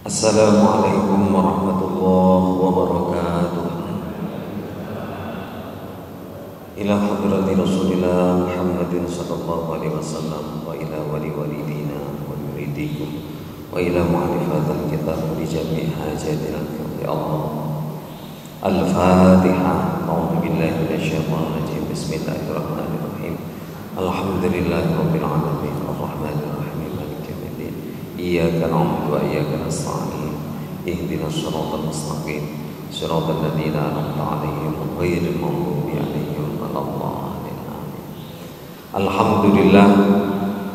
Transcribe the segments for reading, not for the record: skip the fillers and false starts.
Assalamualaikum warahmatullahi wabarakatuh. Ila hadrati Rasulillah Muhammadin sallallahu alaihi wasallam wa ila walidina wa yuridikum wa ila mu'alifatil kitab li jami' hajatina ya Allah. Al-Fatihah. A'udzu billahi minasyaitonir rajim. Bismillahirrahmanirrahim. Alhamdulillahi rabbil alamin arrahmanir rahim maliki yaumiddin. Iyyaka na'budu wa iyyaka nasta'in. Ihdinas siratal mustaqim. Siratal ladzina an'amta 'alaihim ghairil maghdubi 'alaihim waladdallin. Alhamdulillah.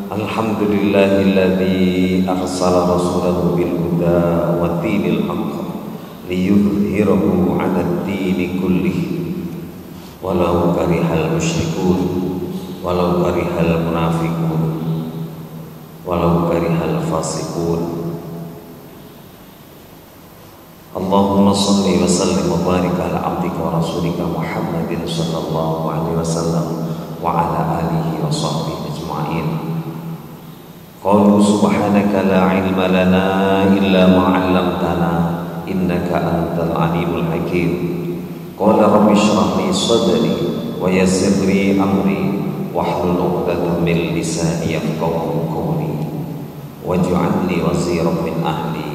Alhamdulillahilladzi arsala rasulahu bil huda wa dinil haqq liyudhhirahu 'alad dini kullih walau karihal musyrikun walau karihal munafiqun walau karihal fasiqun. Allahumma salli wa sallim wa barik ala abdika wa rasulika Muhammadin sallallahu alaihi wasallam wa ala alihi wa sahbihi ajma'in. Qalu subhanaka la ilma lana illa ma 'allamtana innaka antal alimul hakim. Qala rabbi shrah li sadri wa yassir li amri wahlul 'uqdatam min lisani yafqahu qawli waj'al li waziran min ahli.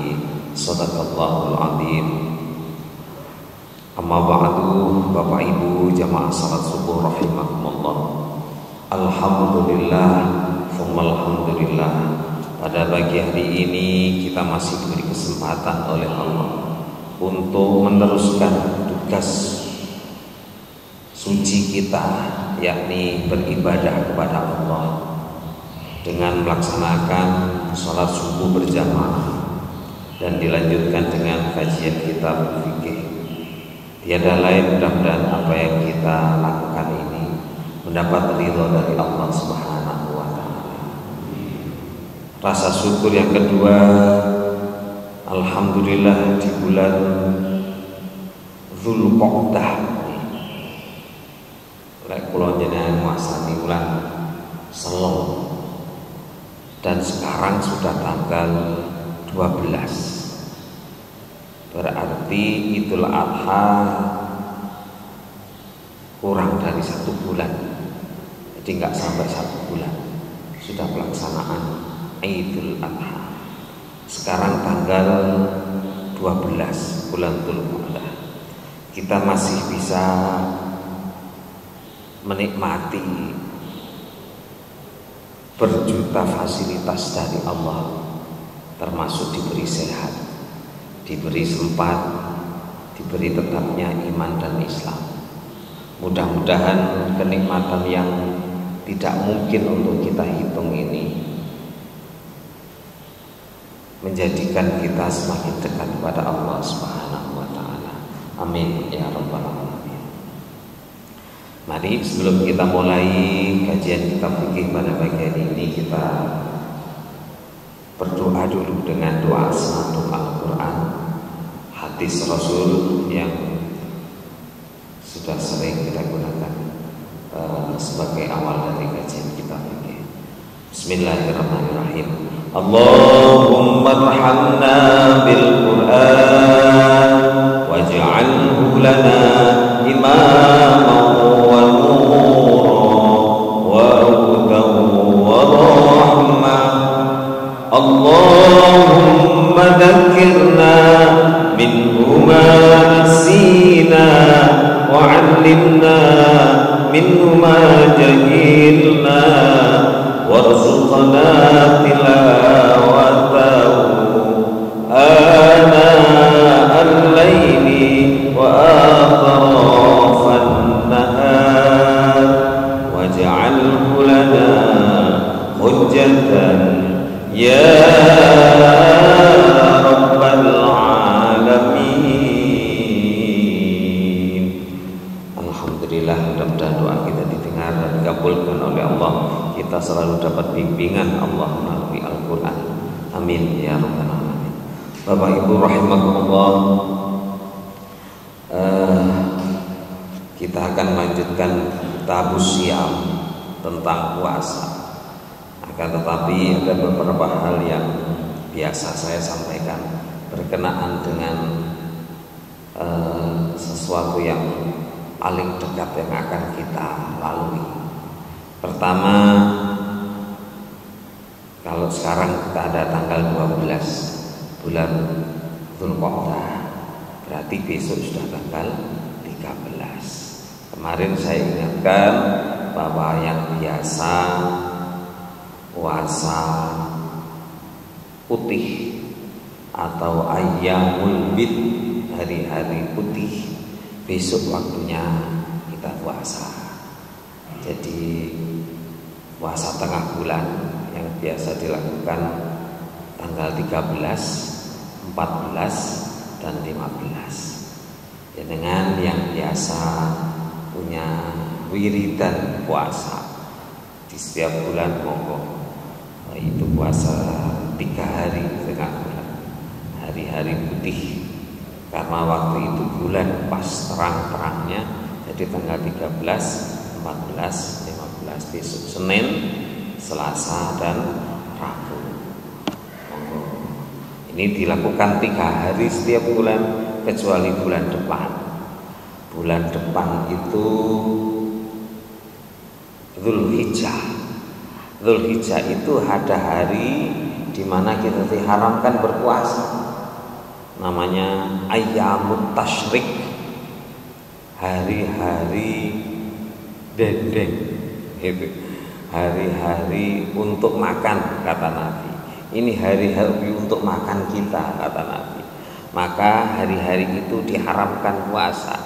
Shadaqallahul azim. Amma ba'du, Bapak Ibu jamaah salat subuh rahimakumullah. Alhamdulillah, alhamdulillah. Pada pagi hari ini kita masih diberi kesempatan oleh Allah untuk meneruskan tugas suci kita, yakni beribadah kepada Allah dengan melaksanakan salat subuh berjamaah dan dilanjutkan dengan kajian kitab fikih. Tiada lain mudah-mudahan apa yang kita lakukan ini mendapat ridha dari Allah Subhanahu wa taala. Rasa syukur yang kedua, alhamdulillah di bulan Dzulqa'dah lek kula jenengan masani bulan Selong dan sekarang sudah tanggal 12. Berarti Idul Adha kurang dari 1 bulan. Jadi nggak sampai 1 bulan sudah pelaksanaan Idul Adha. Sekarang tanggal 12 bulan Dzulqa'dah. Kita masih bisa menikmati berjuta fasilitas dari Allah, termasuk diberi sehat, diberi sempat, diberi tetapnya iman dan Islam. Mudah-mudahan kenikmatan yang tidak mungkin untuk kita hitung ini menjadikan kita semakin dekat kepada Allah Subhanahu wa taala. Amin ya rabbal alamin. Mari sebelum kita mulai kajian kitab fikih pada pagi hari ini, kita berdoa dulu dengan doa senandung Al-Quran, hadis Rasul yang sudah sering kita gunakan sebagai awal dari kajian kita ini. Bismillahirrahmanirrahim. Allahumma arhamna bil Quran waj'alhu lana imaman wa nuran wa hudan wa rahmah. Allahumma dzakirna minhu ma nasina wa 'allimna minhu ma jahilna warzuqna tilawatahu ana al-laili wa atrafan nahar waj'alhu lana hujjatan ya rabbal alamin. Alhamdulillah, mudah-mudahan doa kita didengar dan dikabulkan oleh Allah. Kita selalu dapat bimbingan Allah melalui Al-Quran. Amin ya rabbal alamin. Bapak Ibu rahimakumullah, kita akan melanjutkan Tabus Siam tentang puasa. Akan tetapi ada beberapa hal yang biasa saya sampaikan berkenaan dengan sesuatu yang paling dekat yang akan kita lalui. Pertama, kalau sekarang kita ada tanggal 12 bulan Dzulqa'dah, berarti besok sudah tanggal 13. Kemarin saya ingatkan bahwa yang biasa puasa putih atau ayyamul bid, hari-hari putih, besok waktunya kita puasa. Jadi puasa tengah bulan yang biasa dilakukan tanggal 13, 14 dan 15. Ya, dengan yang biasa punya wiridan puasa di setiap bulan, monggo itu puasa 3 hari tengah bulan, hari-hari putih, karena waktu itu bulan pas terang-terangnya. Jadi tanggal 13, 14, 15, besok Senin, Selasa dan Rabu. Monggo. Ini dilakukan 3 hari setiap bulan, kecuali bulan depan. Bulan depan itu Dzulhijjah. Dzulhijjah itu ada hari di mana kita diharamkan berpuasa. Namanya ayyamut tasyrik, hari-hari dendeng, gitu. Hari-hari untuk makan, kata Nabi. Ini hari-hari untuk makan kita, kata Nabi. Maka hari-hari itu diharamkan puasa.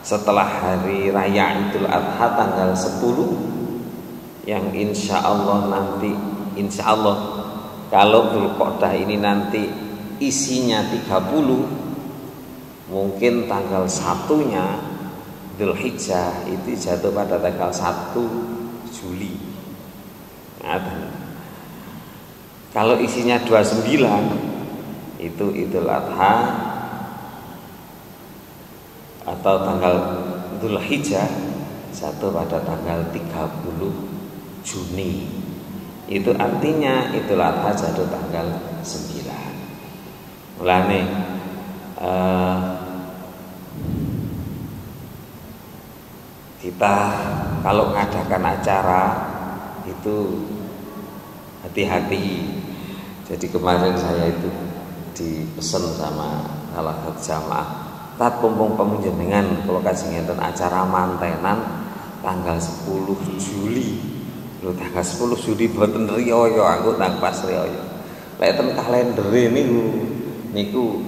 Setelah hari raya Idul Adha tanggal 10, yang insya Allah nanti, insya Allah kalau Dzulqa'dah ini nanti isinya 30, mungkin tanggal 1-nya Dzulhijjah itu jatuh pada tanggal 1 Juli. Nah, kalau isinya 29 itu Idul Adha atau tanggal Dzulhijjah jatuh pada tanggal 30 Juni. Itu artinya Idul Adha jatuh tanggal 9. Mulane kita kalau mengadakan acara itu hati-hati. Jadi kemarin saya itu dipesan sama salah satu jamaah, tat pompong pemunjenengan kalau kasih ngenten acara mantenan tanggal 10 Juli. Lho tanggal 10 Juli boten riyo, aku nang pas riyo. Lek ten kalender niku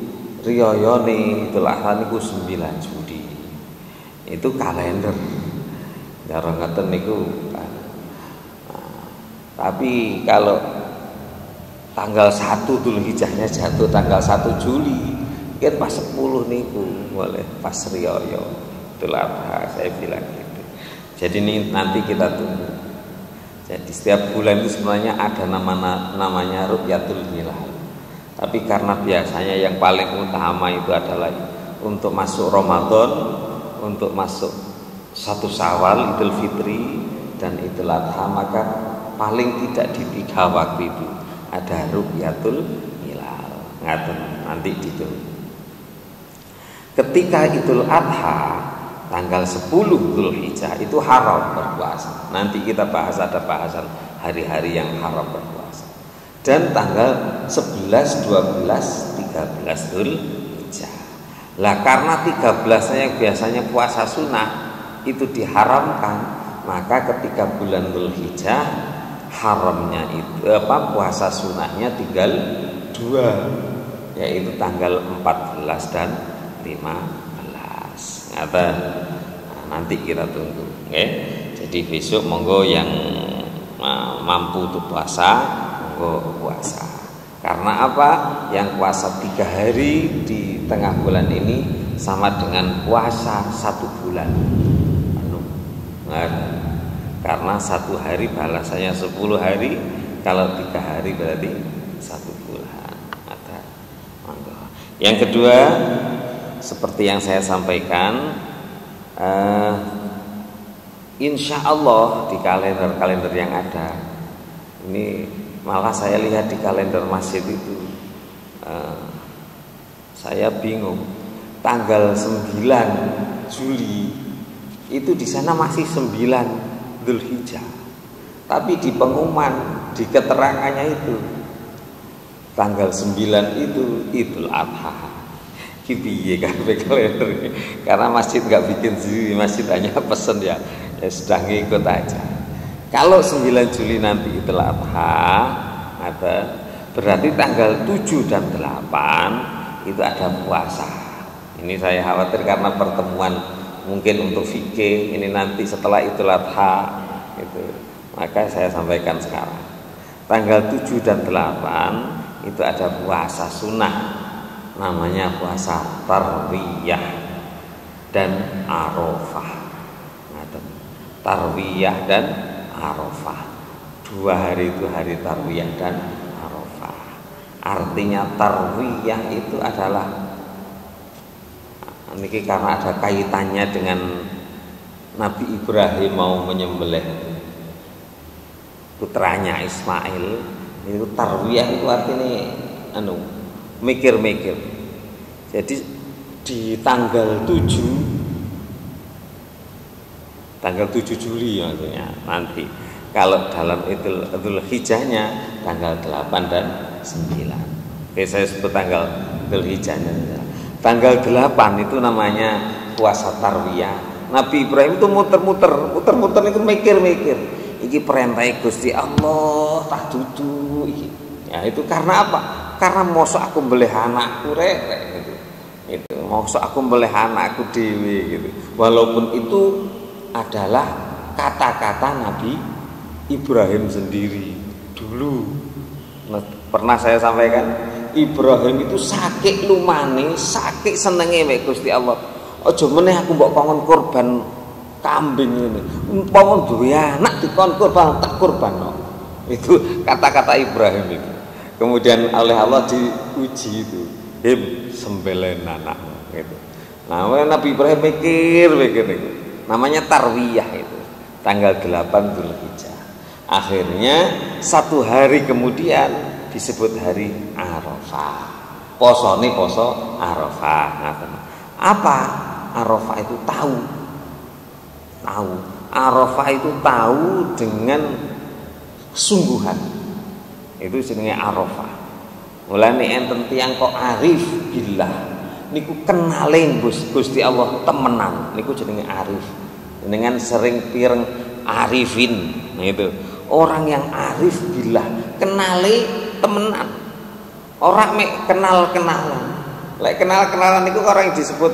riyane Idul Adha niku 9 Juli. Itu kalender. Cara ngeten niku. Tapi kalau tanggal 1 Dzulhijjahnya jatuh tanggal 1 Juli, kan pas 10 niku boleh pas riyo Idul Adha, saya bilang gitu. Jadi ini nanti kita tunggu. Jadi setiap bulan itu sebenarnya ada namanya Ru'yatul Hilal. Tapi karena biasanya yang paling utama itu adalah untuk masuk Ramadan, untuk masuk 1 Syawal, Idul Fitri dan Idul Adha, maka paling tidak di 3 waktu itu ada Ru'yatul Hilal. Ngaten, nanti ditunggu. Ketika Idul Adha tanggal 10 Dzulhijjah itu haram berpuasa. Nanti kita bahas, ada bahasan hari-hari yang haram berpuasa. Dan tanggal 11, 12, 13 Dzulhijjah. Lah karena 13-nya yang biasanya puasa sunnah itu diharamkan, maka ketika bulan Dzulhijjah haramnya itu puasa sunnahnya tinggal 2, yaitu tanggal 14 dan 15. Nah, nanti kita tunggu, okay? Jadi besok monggo yang mampu untuk puasa, monggo puasa. Karena apa? Yang puasa 3 hari di tengah bulan ini sama dengan puasa 1 bulan. Nah, karena 1 hari balasannya 10 hari, kalau 3 hari berarti 1 bulan. Ada, monggo. Yang kedua, seperti yang saya sampaikan, insya Allah di kalender yang ada ini, malah saya lihat di kalender masjid itu Saya bingung. Tanggal 9 Juli itu di sana masih 9 Dzulhijjah. Tapi di pengumuman, di keterangannya itu tanggal 9 itu Idul Adha. Piye kabeh kalender. Karena masjid nggak bikin sendiri, masjid hanya pesen ya sudah ngikut aja. Kalau 9 Juli nanti Idul Adha, berarti tanggal 7 dan 8 itu ada puasa. Ini saya khawatir karena pertemuan mungkin untuk fikih ini nanti setelah Idul Adha itu. Maka saya sampaikan sekarang. Tanggal 7 dan 8 itu ada puasa sunnah. Namanya puasa Tarwiyah dan Arafah. Tarwiyah dan Arafah. 2 hari itu hari Tarwiyah dan Arafah. Artinya Tarwiyah itu adalah ini karena ada kaitannya dengan Nabi Ibrahim mau menyembelih putranya Ismail. Itu Tarwiyah itu artinya mikir-mikir. Jadi di tanggal 7 Juli maksudnya nanti. Kalau dalam Idul Hijjahnya tanggal 8 dan 9. Oke, saya sebut tanggal Idul Hijjahnya. Tanggal 8 itu namanya puasa Tarwiyah. Nabi Ibrahim itu muter-muter itu mikir-mikir. Iki perintah Gusti Allah tak dudu iki. Ya itu karena apa? Karena mosok aku mbelih anakku rek gitu. Itu mosok aku mbelih anakku dewe gitu. Walaupun itu adalah kata-kata Nabi Ibrahim sendiri dulu. Pernah saya sampaikan, Ibrahim itu sakit lumane, sakit senenge mek Gusti Allah. Aja meneh aku mbok kongon korban kambing ini. Umpama duwe anak dikon korban tak korbanno. Itu kata-kata Ibrahim itu. Kemudian oleh Allah diuji itu, sembelih anakmu gitu. Nah, Nabi Ibrahim mikir itu. Namanya Tarwiyah itu. Tanggal 8 Dzulhijjah. Akhirnya 1 hari kemudian disebut hari Arafah. Posone poso Arafah. Apa? Arafah itu tahu. Arafah itu tahu dengan sungguhan. Itu jenenge Arafah. Mulane enten tiyang kok arif billah. Niku kenale Gusti Allah temenan. Niku jenenge arif. Dengan sering pireng arifin. Nah itu. Orang yang arif billah, kenale temenan. Orang mek kenal-kenalan. Lek kenal-kenalan niku orang yang disebut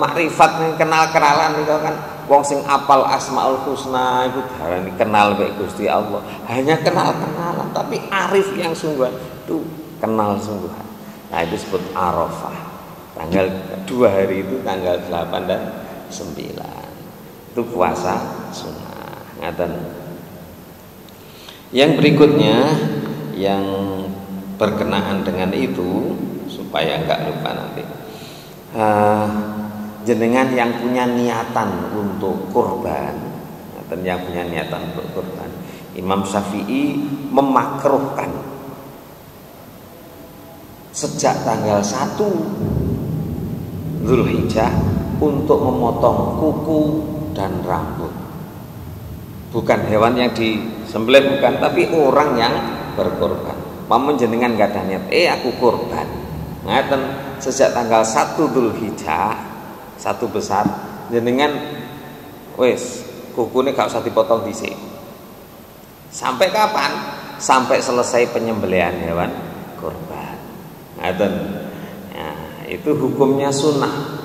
makrifat, kenal-kenalan niku kan wong sing apal Asmaul Husna itu darani kenal mek Gusti Allah. Hanya kenal-kenalan, tapi arif yang sungguhan itu kenal sungguhan. Nah, itu disebut Arafah. Tanggal 2 hari itu tanggal 8 dan 9. Itu puasa sunnah. Ngaten. Yang berikutnya yang berkenaan dengan itu supaya enggak lupa nanti. Jenengan yang punya niatan untuk kurban, dan yang punya niatan untuk kurban, Imam Syafi'i memakruhkan sejak tanggal 1 Dzulhijjah untuk memotong kuku dan rambut. Bukan hewan yang disembelih, bukan, tapi orang yang berkorban. Pamun jenengan gak ada niat, aku kurban. Ngaten sejak tanggal 1 Dzulhijjah 1 besar jenengan wis kukune gak usah dipotong dhisik. Sampai kapan? Sampai selesai penyembelihan hewan kurban. Ngaten. Nah, itu hukumnya sunnah.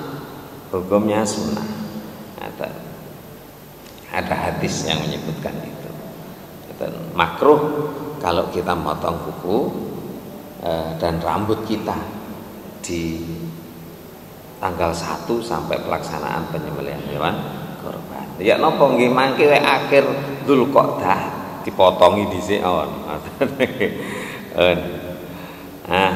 Hukumnya sunnah. Ada hadis yang menyebutkan itu. Makruh kalau kita motong kuku dan rambut kita di tanggal 1 sampai pelaksanaan penyembelihan hewan kurban. Ya napa nggih mangke akhir Dzulqa'dah dipotongi dhisik on. Nah,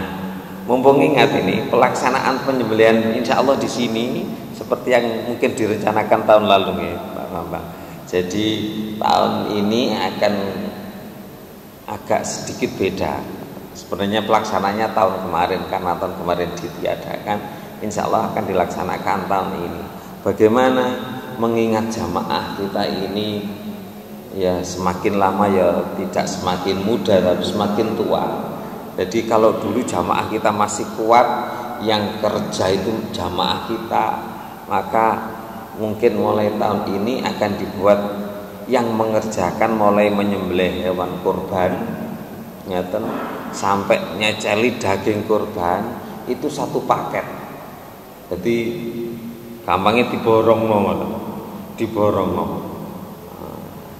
mumpung ingat ini pelaksanaan penyembelihan insyaallah di sini seperti yang mungkin direncanakan tahun lalu nggih, Pak Bambang. Jadi tahun ini akan agak sedikit beda Sebenarnya pelaksananya tahun kemarin, karena tahun kemarin ditiadakan, insya Allah akan dilaksanakan tahun ini. Bagaimana mengingat jamaah kita ini ya semakin lama ya tidak semakin muda tapi semakin tua. Jadi kalau dulu jamaah kita masih kuat, yang kerja itu jamaah kita, maka mungkin mulai tahun ini akan dibuat yang mengerjakan mulai menyembelih hewan kurban, ngeten, sampai nyeceli daging kurban itu satu paket. Jadi gampangnya diborong.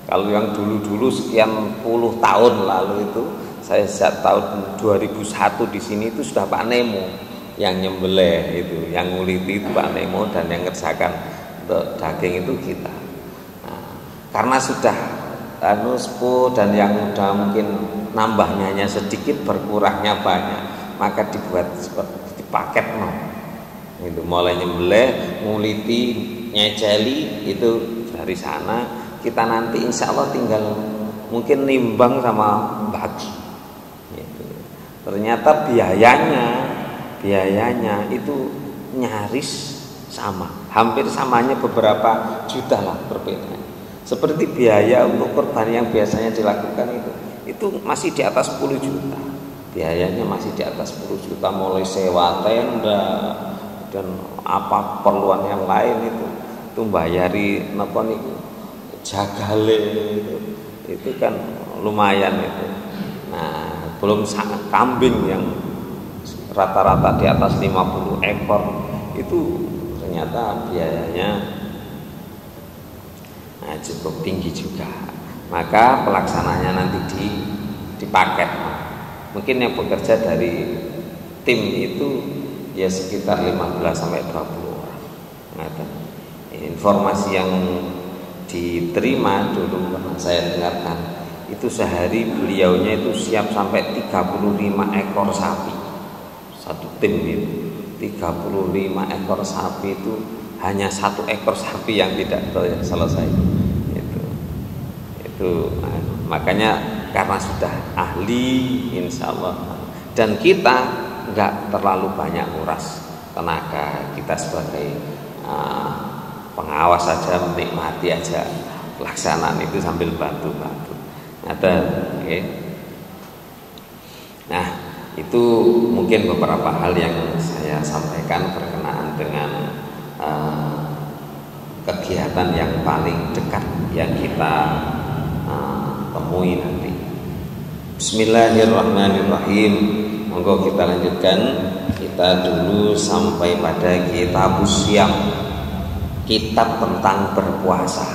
Kalau yang dulu-dulu sekian puluh tahun lalu itu, saya sejak tahun 2001 di sini itu sudah Pak Nemo yang nyembelih itu, yang nguliti itu Pak Nemo, dan yang ngerjakan untuk daging itu kita. Nah, karena sudah sepuh dan yang muda mungkin nambahnya hanya sedikit, berkurangnya banyak, maka dibuat seperti paket itu, mulai nyembelih, nguliti, nyeceli itu dari sana. Kita nanti insya Allah tinggal mungkin nimbang sama bagi gitu. Ternyata biayanya itu nyaris sama, hampir samanya beberapa juta lah perbedaan. Seperti biaya untuk kurban yang biasanya dilakukan itu masih di atas 10 juta. Biayanya masih di atas 10 juta, mulai sewa tenda dan apa perluan yang lain itu bayari napa niku jagale itu kan lumayan itu. Nah, belum kambing yang rata-rata di atas 50 ekor itu ternyata biayanya cukup tinggi juga. Maka pelaksananya nanti dipaket. Mungkin yang bekerja dari tim itu ya sekitar 15 sampai 20 orang. Nah, informasi yang diterima dulu pernah saya dengarkan itu sehari beliaunya itu siap sampai 35 ekor sapi satu tim itu. 35 ekor sapi itu hanya satu ekor sapi yang tidak selesai itu makanya karena sudah ahli insya Allah, dan kita nggak terlalu banyak nguras tenaga kita sebagai pengawas saja, menikmati aja pelaksanaan itu sambil bantu-bantu. Okay. Nah, itu mungkin beberapa hal yang saya sampaikan berkenaan dengan kegiatan yang paling dekat yang kita temui nanti. Bismillahirrahmanirrahim. Monggo kita lanjutkan. Kita dulu sampai pada Kitabus Syiyam, kitab tentang berpuasa.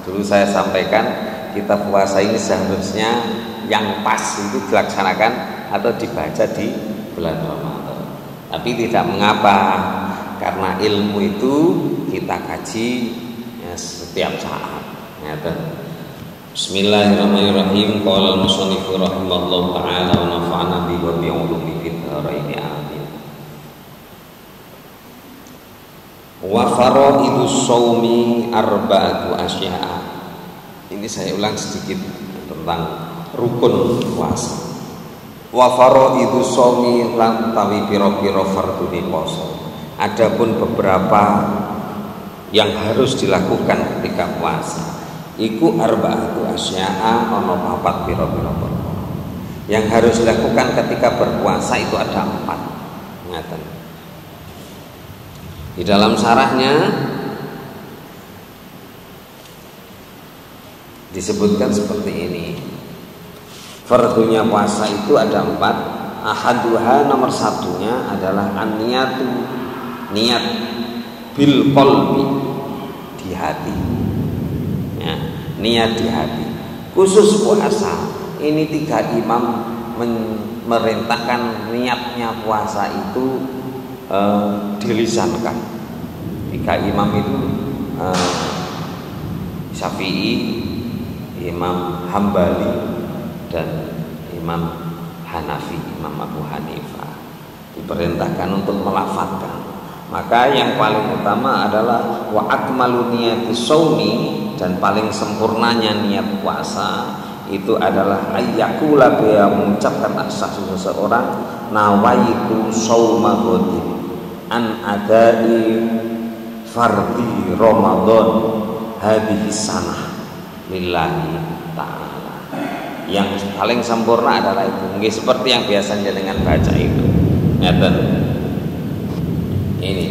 Dulu saya sampaikan kitab puasa ini seharusnya yang pas itu dilaksanakan atau dibaca di bulan Ramadan. Tapi tidak mengapa, karena ilmu itu kita kaji ya, setiap saat. Bismillahirrahmanirrahim. Qala al-musannifu rahimahullahu ta'ala wa nafa'ana bihi wa bi ulumihi fid dharain amin. Wa faraidus shaumi arba'atu asya'a. Ini saya ulang sedikit tentang rukun puasa. Wa faraidus shaumi lan tawi pira-pira fardune puasa. Adapun beberapa yang harus dilakukan ketika puasa iku arba'atu asya'a, ana papat pira-pira perkara. Yang harus dilakukan ketika berpuasa itu ada 4. Ngaten. Di dalam syarahnya disebutkan seperti ini. Fardunya puasa itu ada 4. Ahaduha, nomor satunya adalah an-niyatu, niat bil qalbi, di hati. Ya, niat di hati. Khusus puasa ini 3 imam memerintahkan niatnya puasa itu dilisankan. 3 imam itu Syafi'i, Imam Hambali, dan Imam Hanafi, Imam Abu Hanifah, diperintahkan untuk melafadzkan. Maka yang paling utama adalah wa akmalu niyati shaumi, dan paling sempurnanya niat puasa itu adalah ayyakula dia mengucapkan asas seseorang nawaitu shauma ghadin an adai fardhi Ramadan hadhihi sanah lillahi ta'ala. Yang paling sempurna adalah itu nggih seperti yang biasanya dengan baca itu ngeten ini.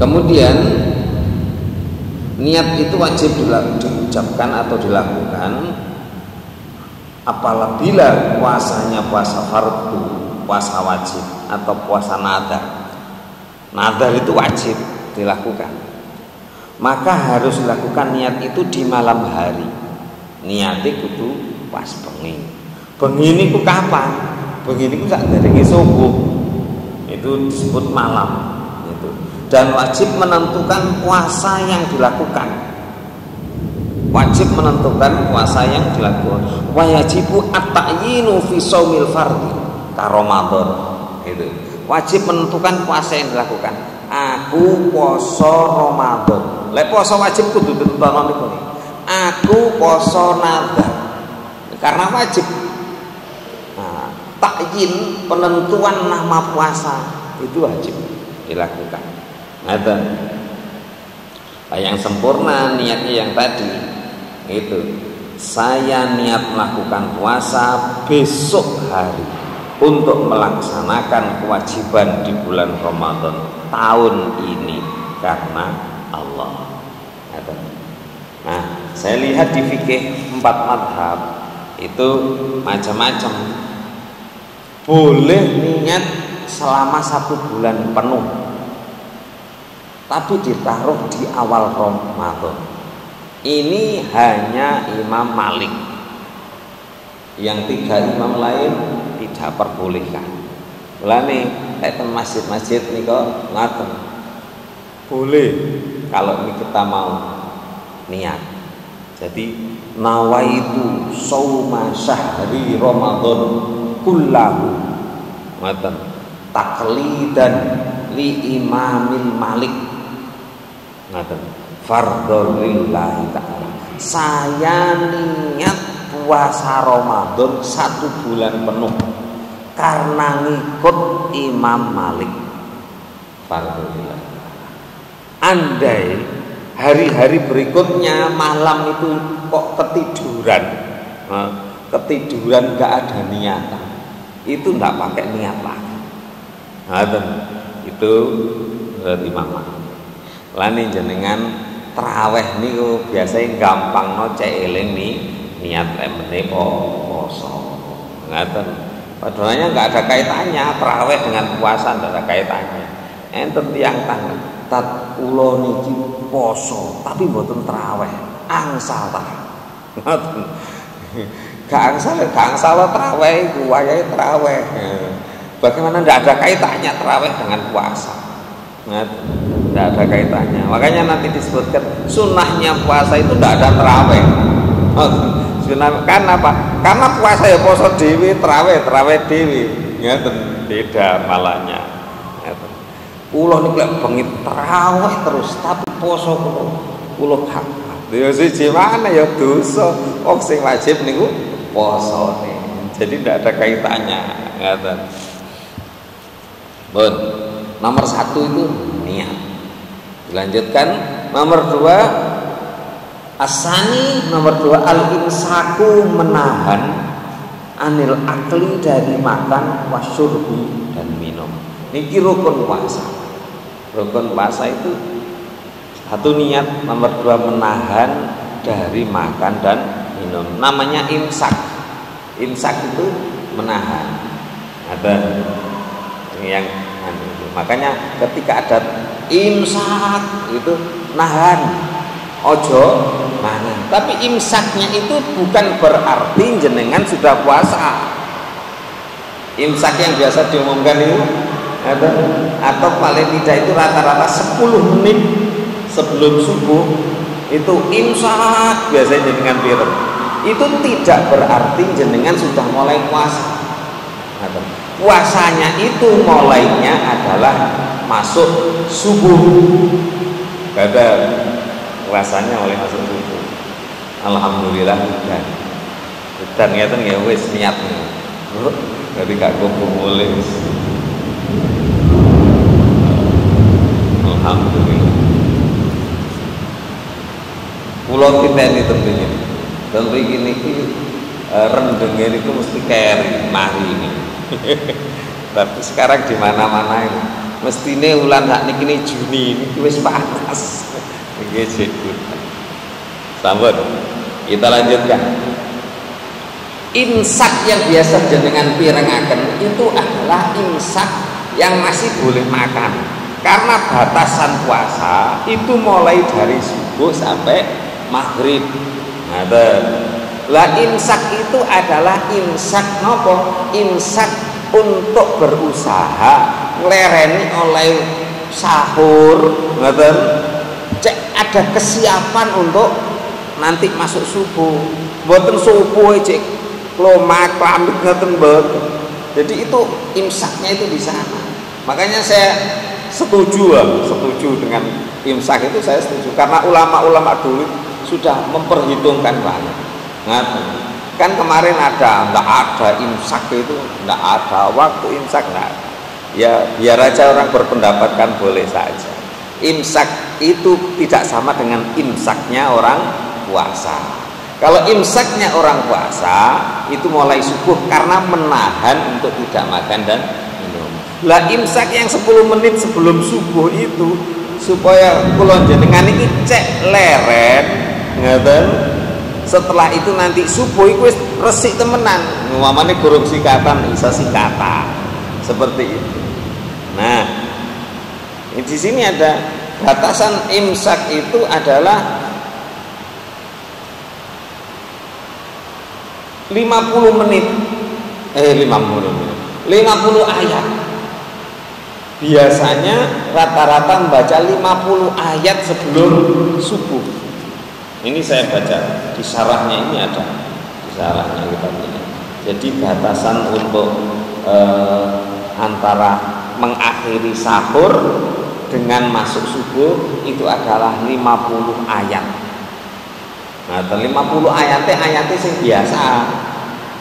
Kemudian niat itu wajib diucapkan atau dilakukan apabila puasanya puasa fardu, puasa wajib atau puasa nadar. Nadar itu wajib dilakukan, maka harus dilakukan niat itu di malam hari. Niatnya kudu pas bengi. Bengi ini ku kapan? Bengi ini ku sak derenge subuh. Itu disebut malam. Itu. Dan wajib menentukan puasa yang dilakukan. Wajib menentukan puasa yang dilakukan. Wajibu at-ta'yinu fi shaumil fardhi ka Ramadan. Itu. Wajib menentukan puasa yang dilakukan. Aku poso Ramadan. Lek poso wajib kudu ditentukan niku. Aku poso nadar. Karena wajib. Nah, takyin penentuan nama puasa itu wajib dilakukan. Ngaten. Yang sempurna niatnya yang tadi itu saya niat melakukan puasa besok hari untuk melaksanakan kewajiban di bulan Ramadan tahun ini karena Allah. Nah, saya lihat di fikih 4 madhab itu macam-macam. Boleh niat selama 1 bulan penuh, tapi ditaruh di awal Ramadan. Ini hanya Imam Malik. Yang 3 imam lain tidak perbolehkan. Mulane nek ten masjid-masjid nika ngaten. Boleh kalau ini kita mau niat. Jadi nawaitu shauma syahri Ramadan kullahu. Ngaten. Taqlidan li Imamil Malik. Ngaten. Fardhu lillahi ta'ala. Saya niat puasa Ramadan 1 bulan penuh karena ngikut Imam Malik. Fardhu lillahi. Andai hari-hari berikutnya malam itu kok ketiduran, ketiduran gak ada niatan, itu nggak pakai niat lagi. Nah, itu Imam Malik. Lani jenengan traweh niku biasanya gampang no cek eling nih niat emene poso. Ngaten. Padahal nggak ada kaitannya traweh dengan puasa, nggak ada kaitannya. Enten tiyang tangan tat kula niki poso tapi mboten traweh, angsal ta. Ngoten. Gak angsal traweh iku wayahe traweh. Bagaimana ndak ada kaitannya traweh dengan puasa. Tidak ada kaitannya. Makanya nanti disebutkan sunnahnya puasa itu tidak ada terawih. Sunnah kan apa? Karena puasa ya poso dewi, terawih dewi. Ya beda malahnya. Kulo niku lek bengi terawih terus tapi poso kulo gak. Ya siji mana ya dosa. Wong sing wajib niku posone. Jadi tidak ada kaitannya. Ngaten. Bon. Nomor 1 itu niat. Dilanjutkan nomor 2 asani, nomor 2 al-imsaku menahan anil akli dari makan wasyurbi dan minum. Niki rukun puasa. Rukun puasa itu 1 niat, nomor 2 menahan dari makan dan minum. Namanya imsak. Imsak itu menahan. Ada yang makanya ketika ada imsak itu nahan, ojo mangan. Tapi imsaknya itu bukan berarti jenengan sudah puasa. Imsak yang biasa diumumkan itu atau paling tidak itu rata-rata 10 menit sebelum subuh itu imsak biasanya jenengan pirem. Itu tidak berarti jenengan sudah mulai puasa. Puasanya itu mulainya adalah masuk subuh. Ada puasanya mulai masuk subuh. Alhamdulillah dan Dan ngeten ya wis niat. Jadi gak kumpul mulai. Alhamdulillah. Pulau kita ini tentunya. Tentu ini rendengnya itu mesti keri mari ini. Tapi sekarang di mana-mana ini mestine ulan sak niki Juni ini wis panas. Nggih jedul. Sampun. Kita lanjutkan. Imsak yang biasa jenengan pirengaken itu adalah imsak yang masih boleh makan. Karena batasan puasa itu mulai dari subuh sampai maghrib. Lah imsak itu adalah imsak nopo? Imsak untuk berusaha nglereni oleh sahur, ngoten. Cek ada kesiapan untuk nanti masuk subuh. Mboten subuh cek klomak klamit ngoten mboten. Jadi itu imsaknya itu di sana. Makanya saya setuju dengan imsak itu, saya setuju karena ulama-ulama dulu sudah memperhitungkan banget. Kan kemarin enggak ada imsak itu, enggak ada waktu imsak, enggak ada. Ya biar aja orang berpendapat kan boleh saja. Imsak itu tidak sama dengan imsaknya orang puasa. Kalau imsaknya orang puasa itu mulai subuh karena menahan untuk tidak makan dan minum. Lah imsak yang 10 menit sebelum subuh itu supaya kula jenengan iki cek leren, ngoten. Setelah itu nanti subuh itu wis resik temenan. Umpamane burung sikatan bisa sikata. Seperti itu. Nah, di sini ada batasan imsak itu adalah 50 menit 50 ayat. Biasanya rata-rata membaca 50 ayat sebelum subuh. Ini saya baca di syarahnya, ini ada di syarahnya kita punya. Jadi batasan untuk antara mengakhiri sahur dengan masuk subuh itu adalah 50 ayat. Nah, 50 ayatnya sing biasa.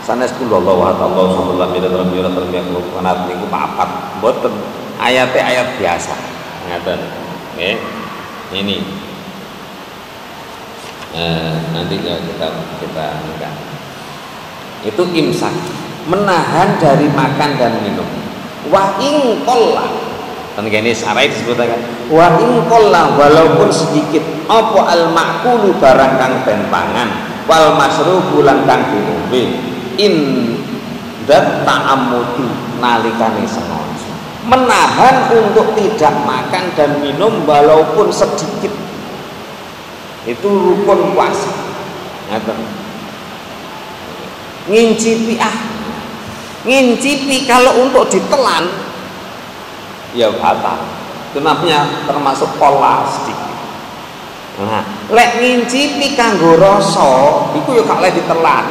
Sanes kula Allah ta'ala sallallahu alaihi wasallam niku papat mboten. Ayatnya ayat biasa. Ngaten. Nggih. Ini. Nanti kita enggak. Itu imsak, menahan dari makan dan minum. Wa in qalla. Kan gini sarai disebutkan. Wa in qalla, walaupun sedikit apa al ma'kulu barang kang den pangan wal masrubu lan kang diombe in dat ta'ammudi nalikane sengaja. Menahan untuk tidak makan dan minum walaupun sedikit. Itu rukun puasa. Ngaten. Ngincipi kalau untuk ditelan ya batal. Itu namanya termasuk pola sedikit. Nah, lek ngincipi kanggo rasa iku ya gak oleh ditelan.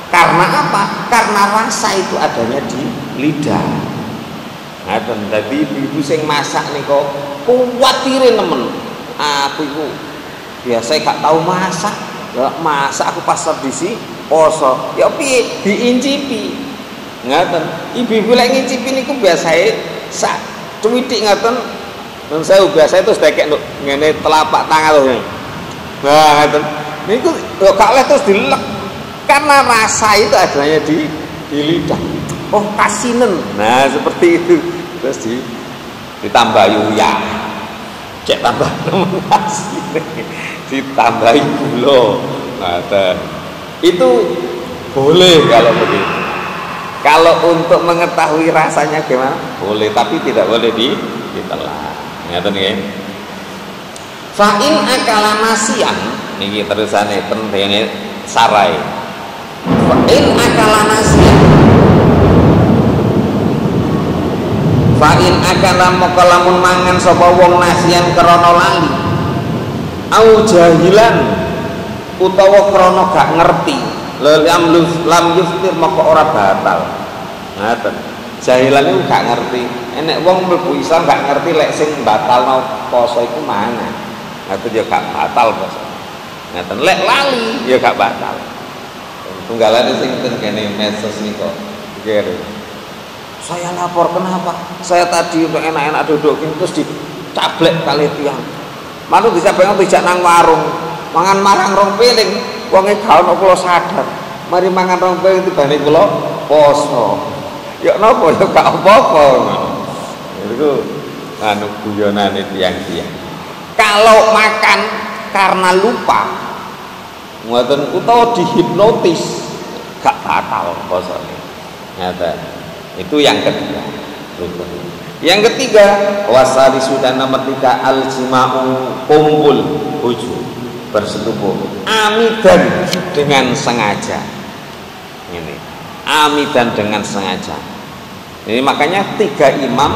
Karena apa? Karena rasa itu adanya di lidah. Ngaten. Dadi ibu sing masak niku kuwatire nemen. Aku iku biasa gak tahu masak. Lah masak aku pas tradisi poso. Ya piye diincipi. Ngaten. Ibu-ibu lek ngincipi niku biasae sak cuwitik ngaten. Dan saya biasa itu sedekek ngene telapak tangan lho. Nah, ngaten. Niku yo gak oleh terus dilek. Karena rasa itu adanya di lidah. Oh, kasinen. Nah, seperti itu. Terus ditambah yuya. Cek tambah nasi. Ditambahi gula. Ngaten. Itu boleh kalau begitu. Kalau untuk mengetahui rasanya gimana? Boleh, tapi tidak boleh ditelan. Ngaten nggih. Fa in akala nasian niki terusane pentene sarai. Fa in akala nasian. Fa in akala moko lamun mangan sapa wong nasian krana lali. Au jahilan utawa krana gak ngerti. Lam yuftir moko ora batal. Ngaten. Jahilan itu gak ngerti. Enek wong mlebu Islam gak ngerti lek sing batalno poso iku mangan. Ngaten ya gak batal poso. Ngaten lek lali ya gak batal. tunggalane sing ten kene medsos niku. Nggih. Saya lapor, kenapa? Saya tadi untuk enak-enak duduk terus dicablek kali tiang. Manut dicablek tidak nang warung. Mangan marang rong piring, wonge gak ono kula sadar. Mari mangan rong piring tibane kula poso. Ya napa ya gak apa-apa. Itu anu guyonane tiang-tiang. Kalau makan karena lupa ngoten utawa dihipnotis gak batal posone. Ngaten. Itu yang ketiga. Yang ketiga, wasali sudah nomor 3 al-jima'u kumpul buju bersetubuh amidan dengan sengaja. Ini amidan dengan sengaja. Ini makanya 3 imam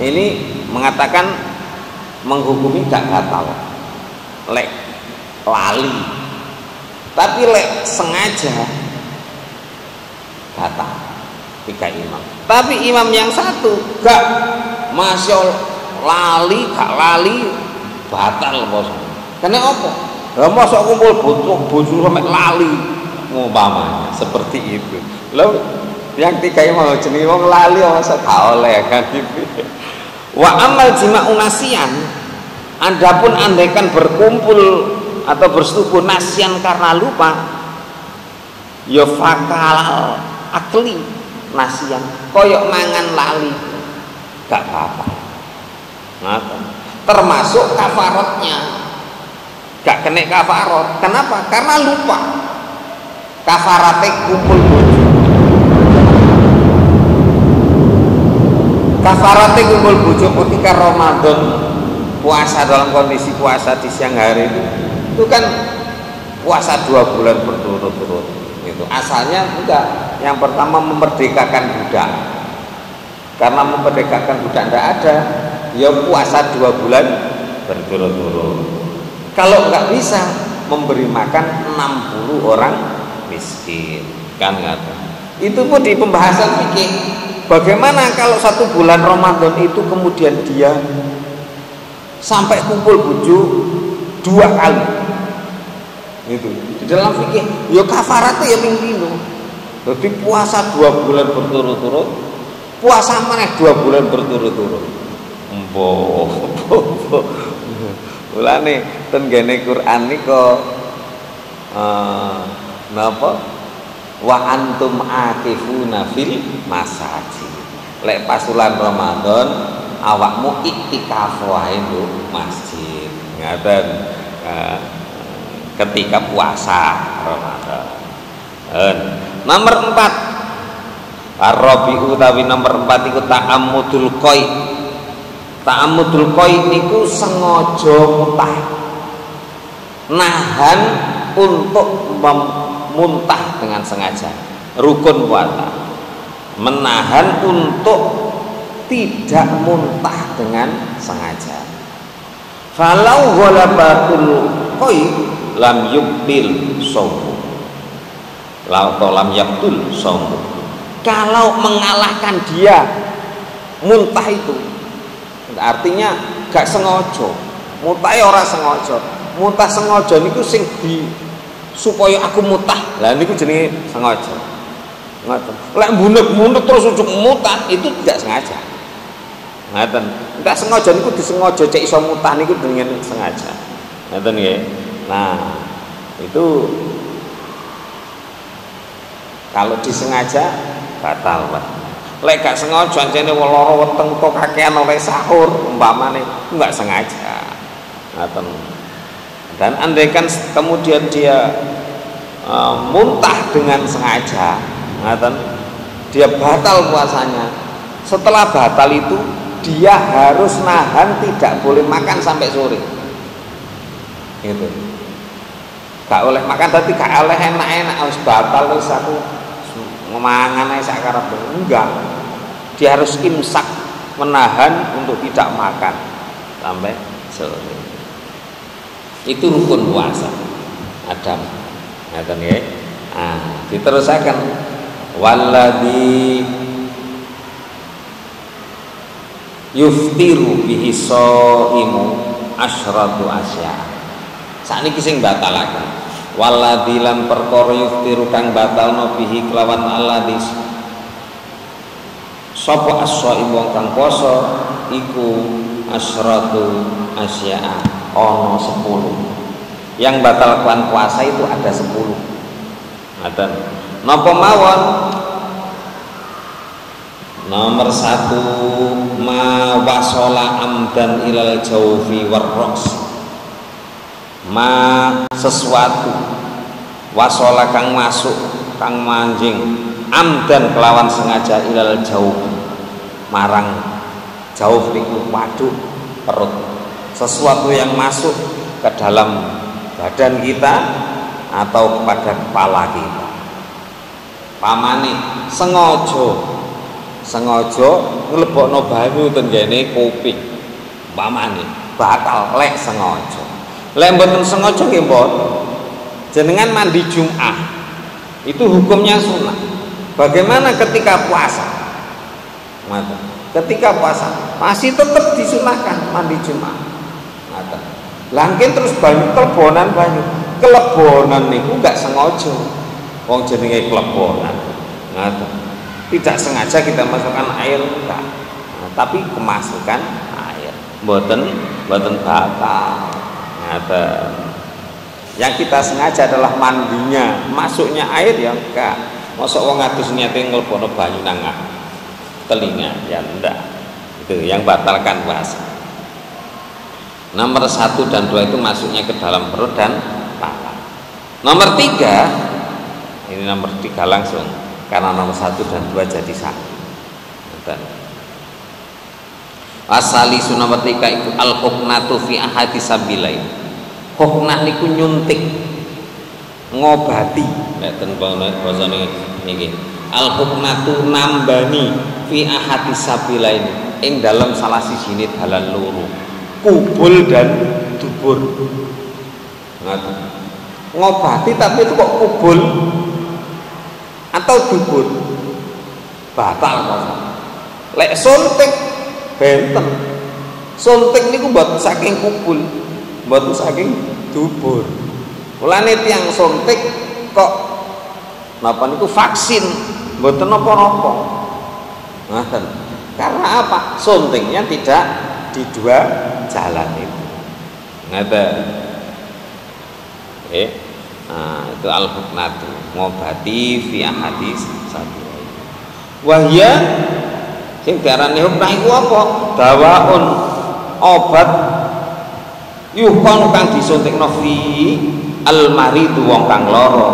ini mengatakan menghukumi gak batal. Lek lali. Tapi lek sengaja batal. 3 imam. Tapi imam yang satu gak masya Allah lali gak lali batal bos. Karena apa? Lah mosok kumpul bojo sampai lali umpamanya seperti itu. Lalu yang 3 imam jenenge wong lali masa gak oleh kan gitu. Wa amal jima'u nasian, adapun andaikan berkumpul atau bersetubuh nasian karena lupa ya fakal akli nasian koyok mangan lali gak apa-apa. Termasuk kafaratnya gak kena kafarat. Kenapa? Karena lupa. Kafaratnya kumpul bojo. Kafaratnya kumpul bojo ketika Ramadan puasa dalam kondisi puasa di siang hari itu kan puasa 2 bulan berturut-turut. Itu asalnya enggak. Yang pertama memerdekakan budak. Karena memerdekakan budak enggak ada, ya puasa 2 bulan berturut-turut. Kalau enggak bisa memberi makan 60 orang miskin, kan enggak ada. Itu pun di pembahasan fikih. Bagaimana kalau 1 bulan Ramadan itu kemudian dia sampai kumpul bojo 2 kali. Itu di dalam fikih ya kafaratnya ya pingpino. Jadi puasa 2 bulan berturut-turut, puasa maneh 2 bulan berturut-turut. Mulane ten gene Quran nika napa wa antum akifuna fil masajid. Lek pas bulan Ramadan awakmu iktikaf wae nduk masjid. Ngaten. Ketika puasa Ramadan. Nomor 4 Ar-Rabi'u utawi nomor 4 iku ta'ammudul qai. Ta'ammudul qai niku sengaja muntah. Nahan untuk muntah dengan sengaja. Rukun puasa. Menahan untuk tidak muntah dengan sengaja. Falau ghalabatul qai lam yubtil shaum. Lam yabtul shaum. Kalau mengalahkan dia muntah itu artinya gak sengaja. Muntah ora sengaja. Muntah sengaja niku sing di supaya aku muntah. Lah niku jenenge sengaja. Ngoten. Lek bunek-bunek terus ujug muntah itu tidak sengaja. Ngoten. Enggak sengaja niku disengaja cek iso muntah niku dengan sengaja. Ngoten nggih. Nah, itu kalau disengaja batal, Pak. Lek gak sengaja jane lara weteng to kakean oleh sahur umpamane enggak sengaja. Ngoten. Dan andaikan kemudian dia muntah dengan sengaja, ngoten, dia batal puasanya. Setelah batal itu dia harus nahan tidak boleh makan sampai sore. Gitu. Gak oleh makan tapi gak oleh enak-enak harus batal wis aku mangan ae sak karepe. Enggak. Dia harus imsak, menahan untuk tidak makan sampai sore. Itu rukun puasa. Adam. Ngaten nggih. Ah, diterusaken walladzi yuftiru bihi shaimu asyratu asya. Sakniki sing batalaken Waladzi lan perkara yuftiru kang batalno bihi kelawan alladzi sapa as-shaim wong kang poso iku asyratu asya'a ono 10. Yang batal kelawan puasa itu ada 10. Ngaten. Napa mawon? Nomor 1 ma wasola amdan ilal jaufi warroks. Ma sesuatu wasola kang masuk kang manjing amdan kelawan sengaja ilal jauh marang jauh niku waduk perut, sesuatu yang masuk ke dalam badan kita atau kepada kepala kita. Pamane sengaja nglebokno banyu ten kene kuping, pamane batal lek sengaja. Lek mboten sengaja nggih mboten. Jenengan mandi Jumat itu hukumnya sunnah. Bagaimana ketika puasa? Ketika puasa masih tetap disunahkan mandi Jumat. Langkin terus banyu kelebonan banyu. Kelebonan niku gak sengaja. Wong jenenge kelebonan. Tidak sengaja kita masukkan air enggak. Tapi kemasukan air. Mboten batal. Yang kita sengaja adalah mandinya, masuknya air ya enggak. Mosok wong adus niate nglebono banyu nang telinga ya enggak. Itu yang batalkan puasa. Nomor 1 dan 2 itu masuknya ke dalam perut dan kepala. Nomor 3 ini nomor 3 langsung karena nomor 1 dan 2 jadi satu. Asalisu nomor 3 itu al-huknatu fi ahadi sabilain. Huknah niku nyuntik ngobati leten bahasane niki. Al-huknatu nambani fi ahadi sabilain ing dalam salah sijine dalan loro. Kubul dan dubur. Ngobati tapi itu kok kubul atau dubur batal puasa. Lek suntik benten. Suntik niku mboten saking kubul, mboten saking dubur. Mulane tiyang suntik kok napa niku vaksin mboten napa-napa. Ngoten. Karena apa? Suntiknya tidak di dua jalan itu. Ngoten. Itu al-huknatu ngobati fi ahadis sabi. Wahya sing diarani huknah iku apa? Dawaun obat yuhon kang disuntikno fi al-marid wong kang lara.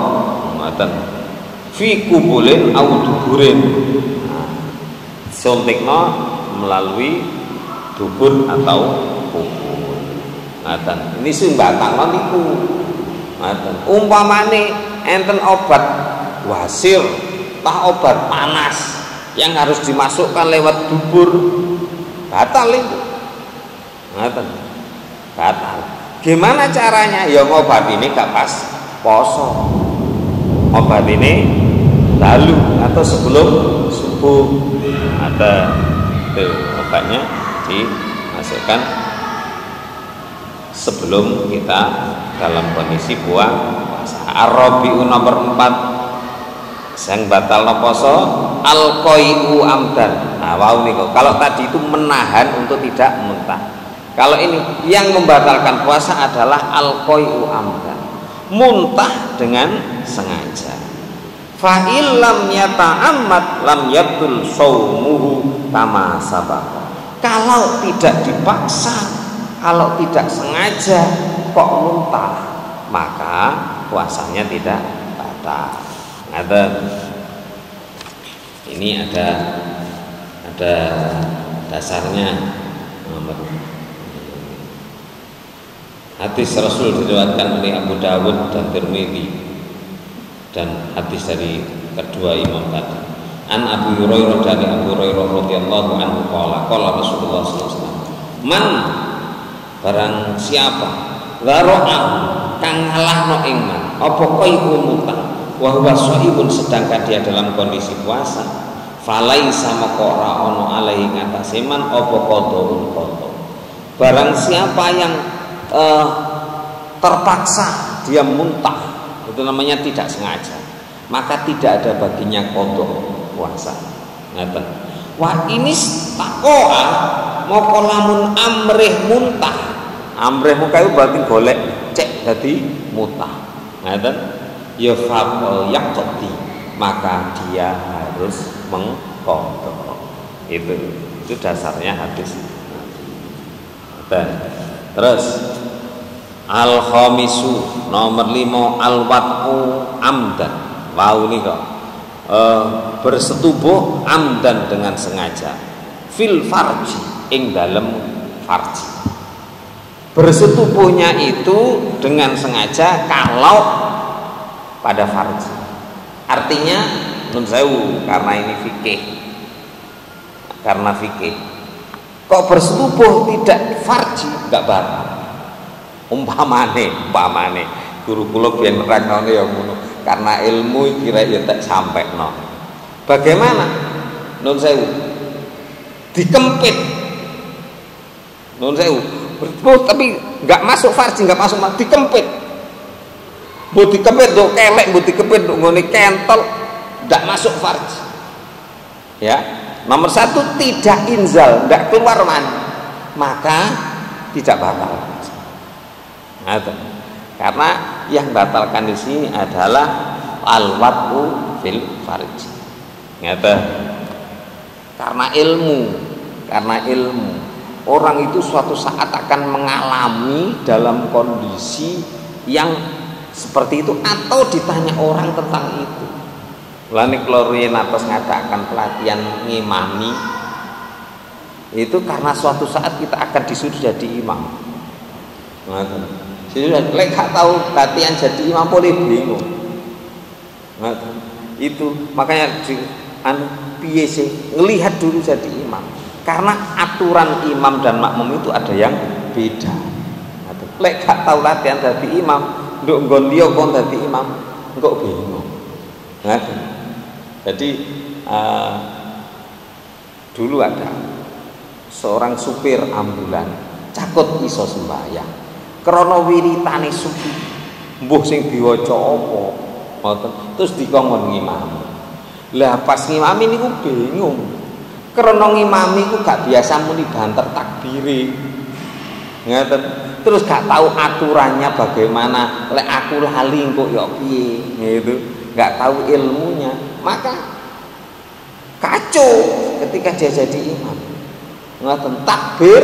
Ngoten. Fi kubulin au duburin. Suntikno melalui dubur atau kubur. Ngoten. Ini sing batalno niku. Umpamane enten obat wasir, tah obat panas yang harus dimasukkan lewat dubur, batal itu. Batal. Gimana caranya? Ya ngobat ini gak pas poso. Obat ini lalu atau sebelum subuh ada tuh obatnya dimasukkan sebelum kita dalam kondisi puasa. Ar-rabi'u nomor 4 yang batal poso al-qai'u amdan. Nah, wow niku. Kalau tadi itu menahan untuk tidak muntah. Kalau ini yang membatalkan puasa adalah al-qai'u amdan. Muntah dengan sengaja. Fa illam yata'ammad lam yabtul shaumuhu kama sabaqa. Kalau tidak dipaksa, kalau tidak sengaja kok muntah, maka puasanya tidak batal. Ini ada dasarnya. Hadis Rasul diriwayatkan oleh Abu Dawud dan Tirmidzi dan hadis dari kedua imam tadi. An Abu Hurairah dari Abu Hurairah radhiyallahu anhu qala Rasulullah sallallahu alaihi wasallam man barang siapa zaro'ah kang ngalahno ingman apa qai'u muntah wa huwa shaibun sedangkan dia dalam kondisi puasa falaisa maka ora ana alaihi ngatasé man apa qadaun qada. Barang siapa yang terpaksa dia muntah itu namanya tidak sengaja, maka tidak ada baginya qadha puasa. Ngaten. Wah ini takoa moko lamun amrih muntah. Amrih muka itu berarti golek cek dadi mutah. Ngaten. Ya faqol yaqdi, maka dia harus mengqadha. Itu dasarnya hadis. Terus al-khamisu nomor 5 al-wat'u amdan. Wau nika bersetubuh amdan dengan sengaja fil farji ing dalem farji. Bersetubuhnya itu dengan sengaja kalau pada farji. Artinya nun sewu karena ini fikih. Karena fikih. Kok bersetubuh tidak farji enggak batal. Umpamane guru kula biyen nerangane ya ngono. Karena ilmu kira ya tak sampekno. Bagaimana? Nun sewu. Dikempit. Nun sewu. Bersetubuh tapi enggak masuk farji, enggak masuk dikempit. Bu dikempit do kelek, bu dikempit do ngene kentol, enggak masuk farji. Ya. Nomor 1 tidak inzal, tidak keluar mani, maka tidak batal. Nah, karena yang batalkan di sini adalah al-wat'u fil farji. Karena ilmu orang itu suatu saat akan mengalami dalam kondisi yang seperti itu atau ditanya orang tentang itu. Lani klorin atas ngadakan pelatihan ngimami itu karena suatu saat kita akan disuruh jadi imam. Lek gak tahu latihan jadi imam boleh bingung. Itu makanya piye sih ngelihat dulu jadi imam. Karena aturan imam dan makmum itu ada yang beda. Lek gak tahu latihan jadi imam, nduk nggon liya kon dadi imam, engko bingung. Jadi dulu ada seorang supir ambulan cakut iso sembahyang krana wiritane sufi mbuh sing diwaca apa ngoten terus dikongkon ngimami. Lah pas ngimami niku bingung krana ngimami ku gak biasa muni banter takbire ngoten terus gak tahu aturannya bagaimana lek aku lali kok ya piye gitu. Nggak tahu ilmunya, maka kacau ketika dia jadi imam. Ngoten takbir,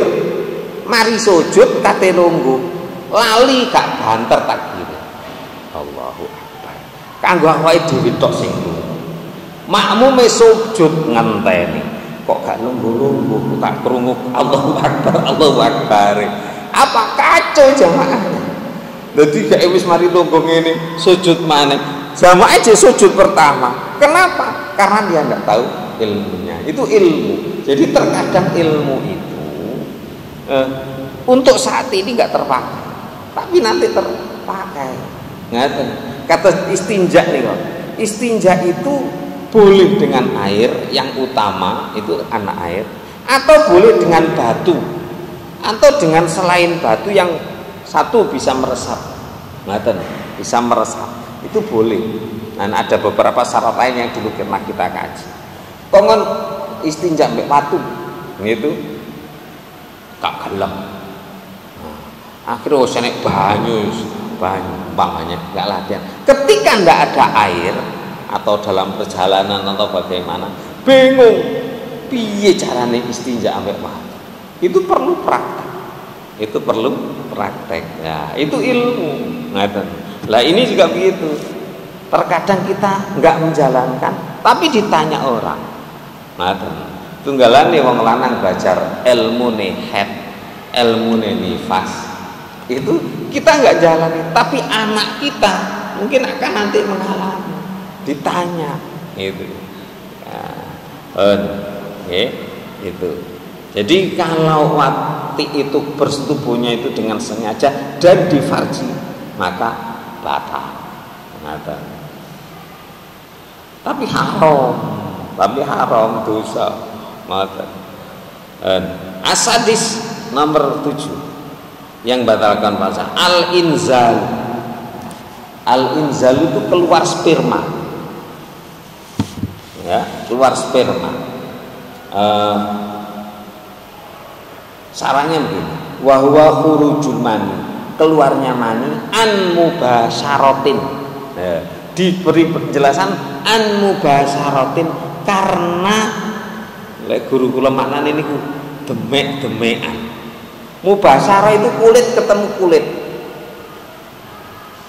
mari sujud kate nunggu, lali gak banter takbir. Allahu Akbar. Kanggo awake dhewe tok sing makmume sujud ngenteni. Kok gak nunggu-nunggu tak krungu Allahu Akbar, Allahu Akbar. Apa kacau jamaahnya? Dadi gak wis mari nunggu ngene, sujud maneh. Jamaah aja sujud pertama. Kenapa? Karena dia nggak tahu ilmunya. Itu ilmu. Jadi terkadang ilmu itu untuk saat ini nggak terpakai, tapi nanti terpakai. Ngerti? Kata istinja nih kok. Istinja itu boleh dengan air yang utama itu anak air, atau boleh dengan batu, atau dengan selain batu yang satu bisa meresap. Ngerti? Bisa meresap. Itu boleh. Nah, ada beberapa syarat lain yang dulu pernah kita kaji. Kongon istinja mbek watu, gitu. Gak gelem. Nah, akhirnya senek banyu umpamanya gak latihan. Ketika ndak ada air atau dalam perjalanan atau bagaimana, bingung piye carane istinja ambek watu. Itu perlu praktek. Itu perlu praktek. Ya, itu ilmu. Ngaten. Lah ini juga begitu. Terkadang kita nggak menjalankan, tapi ditanya orang. Nah, tunggalan nih wong lanang belajar ilmu head, ilmu nifas. Itu kita nggak jalani, tapi anak kita mungkin akan nanti mengalami. Ditanya, itu. Itu. Jadi kalau wati itu bersetubuhnya itu dengan sengaja dan difarji, maka batal. Tapi haram dosa. Asadis nomor 7 yang batalkan puasa al-inzal. Al-inzal itu keluar sperma, ya, keluar sperma. Sarannya begini, wa huwa khurujul mani, keluarnya mani an mubasyaratin. Diberi penjelasan an mubasyaratin karena lek guru kula maknane niku demek-demekan. Mubasyarah itu kulit ketemu kulit,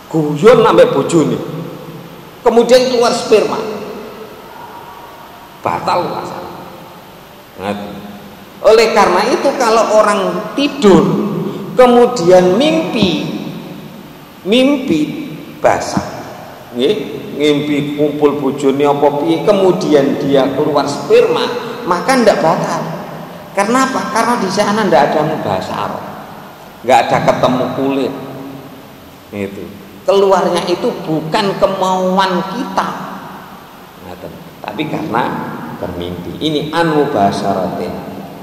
guyon sampai bojone, kemudian keluar sperma, batal puasa. Oleh karena itu kalau orang tidur kemudian mimpi basah, ngimpi kumpul bojone apa piye, kemudian dia keluar sperma, maka ndak batal. Karena apa? Karena di sana ndak ada mubasyarah, nggak ada ketemu kulit. Itu keluarnya itu bukan kemauan kita, tapi karena bermimpi. Ini an mubasyaratin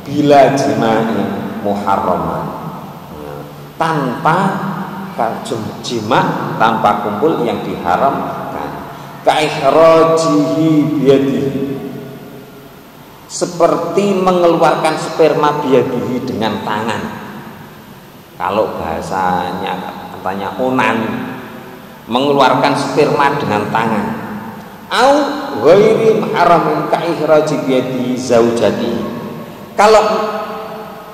bila jima'i muharraman, tanpa jima, tanpa kumpul yang diharamkan. Kaikhrajihi biyadihi, seperti mengeluarkan sperma biyadihi dengan tangan. Kalau bahasanya katanya onan, mengeluarkan sperma dengan tangan. Au ghairi maharamin kaikhraji biyadihi zaujati, kalau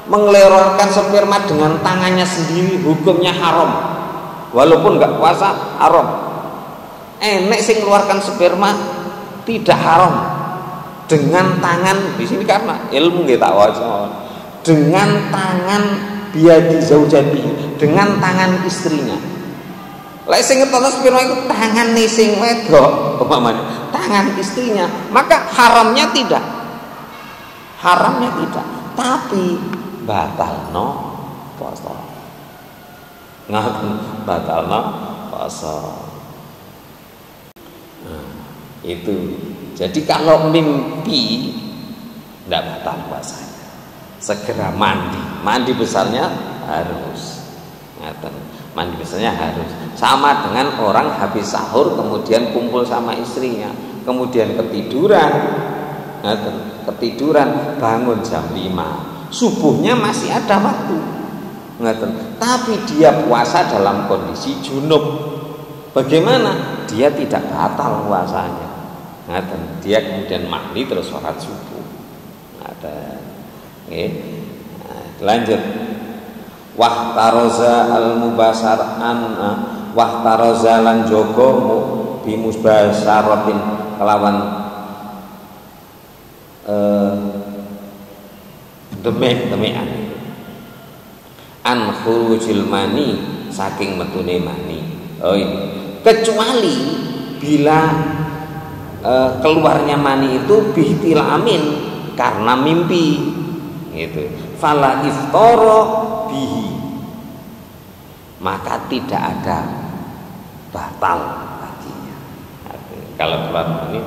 mengeluarkan sperma dengan tangannya sendiri hukumnya haram, walaupun nggak puasa haram. Nek sing mengeluarkan sperma tidak haram dengan tangan di sini karena ilmu kita wajar, dengan tangan biyadi zaujati, dengan tangan istrinya. Lek sing ngetono sperma itu tangan sing wedok umpamanya, tangan istrinya, maka haramnya tidak, tapi batalno puasa. Batalno puasa. Itu. Jadi kalau mimpi tidak batal puasanya. Segera mandi besarnya harus. Mandi besarnya harus. Sama dengan orang habis sahur kemudian kumpul sama istrinya, kemudian ketiduran bangun jam 5, subuhnya masih ada waktu, tapi dia puasa dalam kondisi junub. Bagaimana? Dia tidak batal puasanya. Dia kemudian mandi terus sholat subuh. Lanjut. Wahtaroza al mubasar wahtaroza lan jogo bimusbasaratin kelawan demek-demekan an khurujil mani, saking metune mani. Kecuali bila keluarnya mani itu bihtilamin, karena mimpi gitu. Fala iftara bihi, maka tidak ada batal hajinya. Kalau keluar mani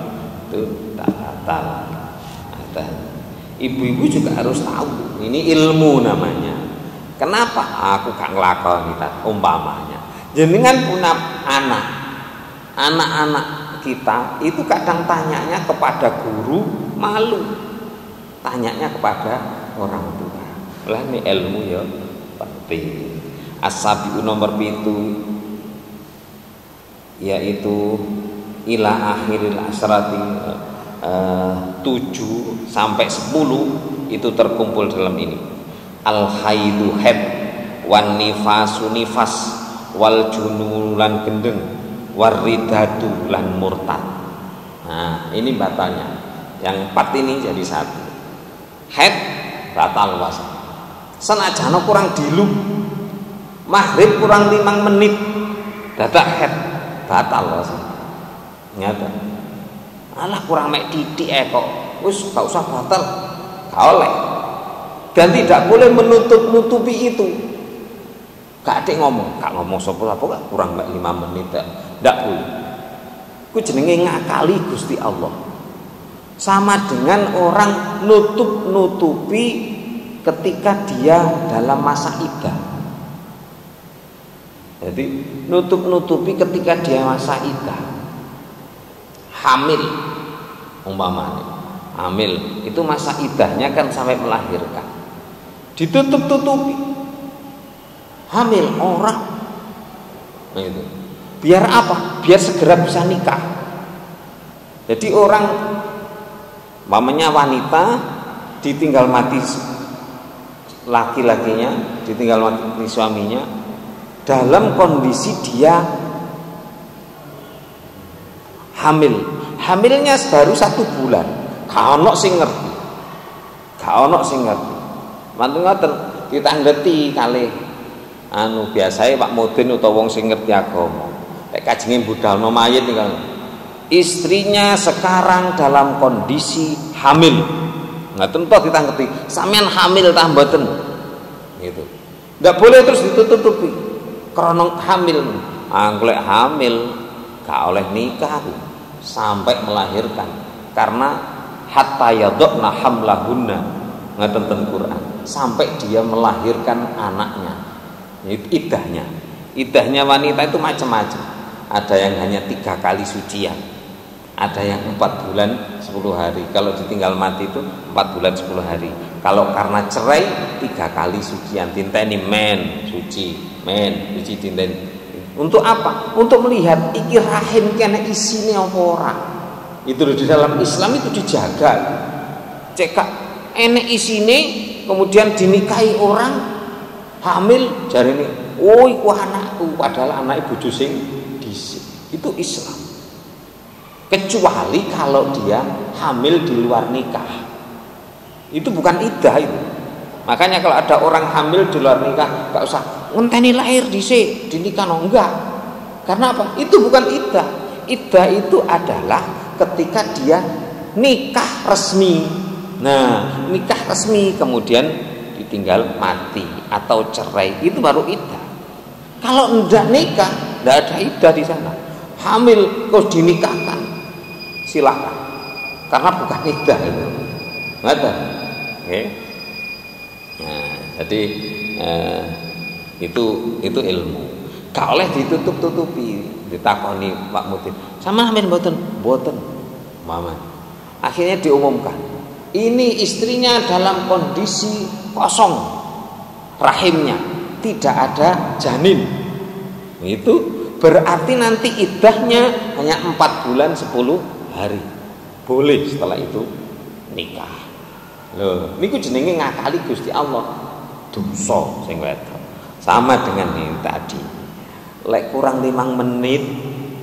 itu tak batal. Ibu-ibu juga harus tahu, ini ilmu namanya. Kenapa aku gak ngelakoni umpamanya? Jenengan punya anak-anak kita itu kadang tanyanya kepada guru malu, tanyanya kepada orang tua. Lah ini ilmu ya penting. As-sabiu nomor 7 yaitu ila akhiril asrati, 7 sampai 10 itu terkumpul dalam ini. Al haidu haid, wan nifasu nifas, wal junulan gendeng, waridatu lan murtad. Nah, ini batalnya. Yang 4 ini jadi 1. Haid batal puasa. Senajan kurang dilu, maghrib kurang 5 menit, dadak haid batal puasa. Nyata. Alah kurang mek titik kok. Wis gak usah batal. Gak oleh. Dan tidak boleh menutup-nutupi itu. Gak ada gak ngomong sapa gak kurang mek 5 menit. Ndak boleh. Ku jenenge ngakali Gusti Allah. Sama dengan orang nutup-nutupi ketika dia dalam masa iddah. Jadi nutup-nutupi ketika dia masa iddah. Hamil umpamanya. Hamil itu masa iddahnya kan sampai melahirkan. Ditutup-tutupi. Hamil orang. Nah itu. Biar apa? Biar segera bisa nikah. Jadi orang mamanya wanita ditinggal mati laki-lakinya, ditinggal mati suaminya dalam kondisi dia hamil. Hamilnya baru 1 bulan. Gak ono sing ngerti. Mantu ngoten ditanggleti kalih biasae Pak Mudin utawa wong sing ngerti agama. Nek kajenge budalno mayit niku. Istrinya sekarang dalam kondisi hamil. Ngoten toh ditangleti. Sampeyan hamil ta mboten? Gitu. Enggak boleh terus ditutupi. Krana hamil. Golek hamil gak oleh nikah sampai melahirkan. Karena hatta yadna hamlahunna. Ngoten ten Quran. Sampai dia melahirkan anaknya. Iddahnya wanita itu macam-macam. Ada yang hanya 3 kali sucian, ada yang 4 bulan 10 hari. Kalau ditinggal mati itu 4 bulan 10 hari. Kalau karena cerai 3 kali sucian, tinteni men suci tinteni. Untuk apa? Untuk melihat iki rahim kene isine apa ora. Itu di dalam Islam itu dijaga. Cekak enek isine kemudian dinikahi orang hamil jarene oh iku anakku padahal anake bojo sing dhisik. Itu Islam. Kecuali kalau dia hamil di luar nikah. Itu bukan iddah itu. Makanya kalau ada orang hamil di luar nikah enggak usah ngenteni lahir dhisik dinikahno enggak. Karena apa? Itu bukan iddah. Iddah itu adalah ketika dia nikah resmi. Nah, nikah resmi kemudian ditinggal mati atau cerai itu baru iddah. Kalau enggak nikah, enggak ada iddah di sana. Hamil terus dinikahkan, silakan. Karena bukan iddah itu. Ngerti? Oke. Nah, jadi itu ilmu. Gak oleh ditutup-tutupi, ditakoni Pak Mudin. Sama hamil mboten. Mama. Akhirnya diumumkan. Ini istrinya dalam kondisi kosong rahimnya, tidak ada janin. Itu berarti nanti iddahnya hanya 4 bulan 10 hari. Boleh setelah itu nikah. Loh, niku jenenge ngakali Gusti Allah. Dosa sing wedok. Sama dengan ini tadi. Lek kurang 5 menit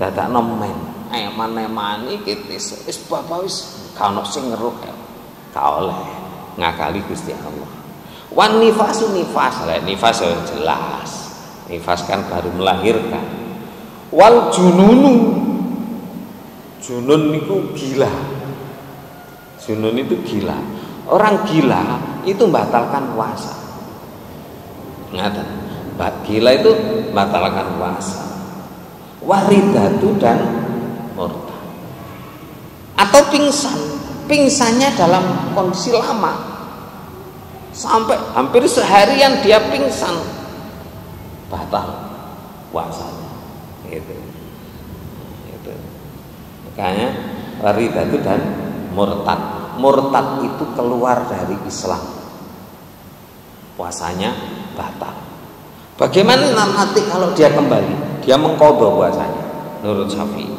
dadakno men. Eman-eman iki wis bapak wis gak ono sing ngeruh. Gak oleh ngakali Gusti Allah. Wan nifasu nifas jelas. Nifas kan baru melahirkan. Wal junun niku gila. Junun itu gila. Orang gila itu membatalkan puasa. Ngaten. Gila itu membatalkan puasa. Waridatu dan murtad. Atau pingsannya dalam kondisi lama sampai hampir seharian dia pingsan, batal puasanya. Itu makanya waridatu dan murtad itu keluar dari Islam, puasanya batal. Bagaimana nanti kalau dia kembali, dia mengqadha puasanya menurut Syafi'i.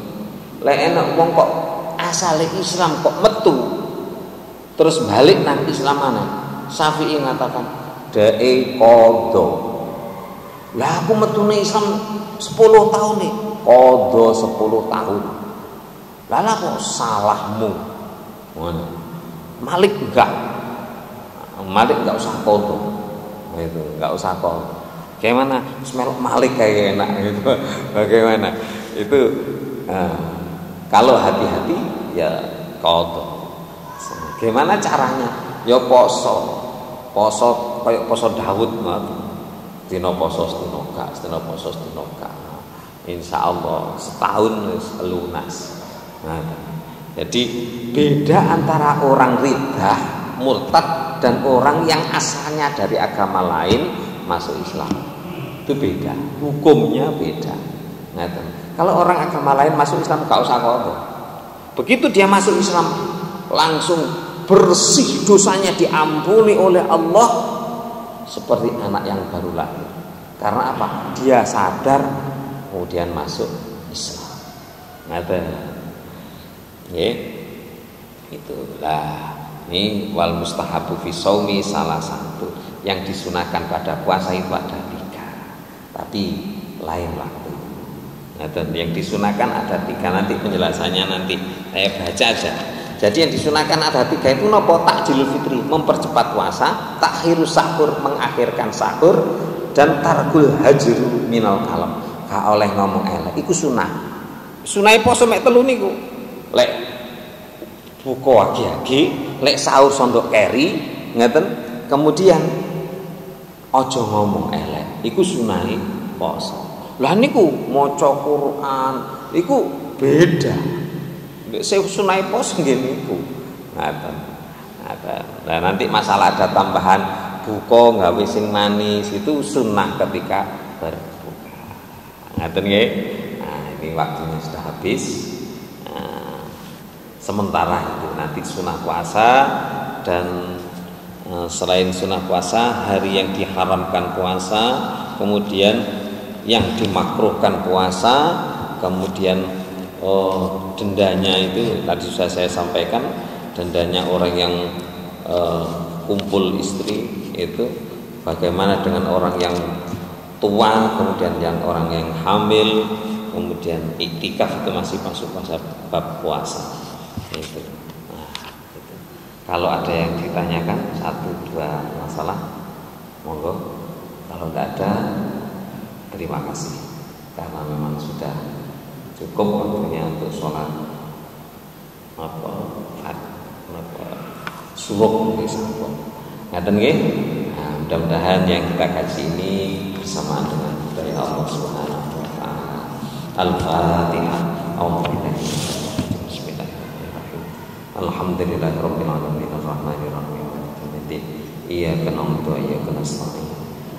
Lek enak wong kok asale Islam kok metu terus balik nang Islam mana? Syafi'i mengatakan dae qadha. Lah aku metune Islam 10 tahun nih, qadha 10 tahun. Lah kok salahmu? Ngono. Malik enggak usah qadha. Itu enggak usah qadha. Bagaimana? Semelok Malik kayak enak gitu. Bagaimana? Itu kalau hati-hati ya qadha. Gimana caranya? Ya poso kayak poso Daud ngoten. Dina poso sedina gak. Insyaallah setahun wis lunas. Nah, jadi beda antara orang riddah, murtad dan orang yang asalnya dari agama lain masuk Islam. itu beda, hukumnya beda. Kalau orang agama lain masuk Islam gak usah kotor. Begitu dia masuk Islam langsung bersih, dosanya diampuni oleh Allah seperti anak yang baru lahir. Karena apa? Dia sadar kemudian masuk Islam. Itulah. Ini wal mustahabu fi shaumi salah satu yang disunahkan pada puasa itu ada 3, tapi lain waktu. Yang disunahkan ada 3, nanti penjelasannya nanti saya baca aja. Jadi yang disunahkan ada 3 itu nopo takjilul fitri, mempercepat puasa, takhirus sahur, mengakhirkan sahur, dan tarkul hajru minal kalam. Gak oleh ngomong elek, iku sunah. Sunahe poso mek 3 niku. Lek buka agi-agi, lek sahur sondok keri, ngeten. Kemudian ojo ngomong elek, iku sunahe poso. Lah niku maca Quran, iku beda. Lek sunahe poso nggih niku. Ngaten. Nah nanti masalah ada tambahan buka gawe sing manis itu sunnah ketika berbuka. Ngaten nggih. Nah, ini waktunya sudah habis. Sementara itu nanti sunnah puasa dan selain sunnah puasa, hari yang diharamkan puasa, kemudian yang dimakruhkan puasa, kemudian dendanya itu tadi sudah saya sampaikan, dendanya orang yang kumpul istri itu bagaimana dengan orang yang tua, kemudian yang orang yang hamil, kemudian iktikaf itu masih masuk pada bab puasa. Itu. Nah, itu. Kalau ada yang ditanyakan 1-2 masalah, monggo. Kalau tidak ada, terima kasih karena memang sudah cukup waktunya untuk sholat subuh sampun. Ngaten nggih. Nah, mudah-mudahan yang kita kaji ini bersamaan dengan dari Allah Subhanahu wa taala. Al-Fatihah. Alhamdulillahirabbil alamin arrahmanir rahim maliki yaumiddin iyyaka na'budu wa iyyaka nasta'in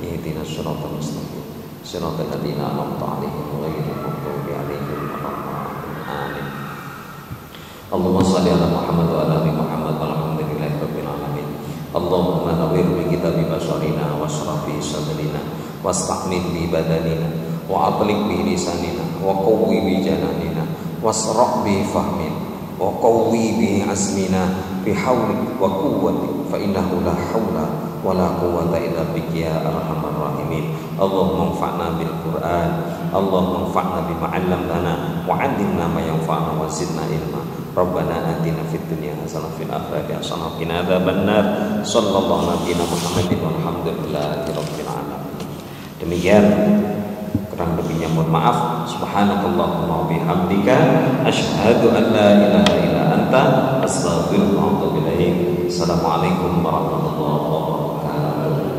ihdinas siratal mustaqim siratal ladzina an'amta 'alaihim ghairil maghdubi 'alaihim waladdallin amin. Allahumma shalli ala Muhammad wa ala ali Muhammad walhamdulillahirabbil alamin. Allahumma nawwir bi kitabi basharina wasrafi sadrina wasta'mil bi badanina wa atliq bi lisanina wa qawwi bi jananina wasra' bi fahmina wa qawwi bi azmina bi haulik wa quwwatik fa innahu la haula wa la quwwata illa bika ya arhamar rahimin. Allahumma anfa'na bil Qur'an, Allahumma anfa'na bima 'allamtana wa 'allimna ma yanfa'una wa zidna ilma. Rabbana atina fid dunya hasanah fil akhirati hasanah wa qina adzabannar. Sallallahu nabiyana Muhammadin walhamdulillahi rabbil alamin. Demikian kurang lebihnya mohon maaf. Subhanakallahumma wa bihamdika asyhadu an la ilaha illa anta astaghfiruka wa atubu ilaik. Assalamualaikum warahmatullahi wabarakatuh.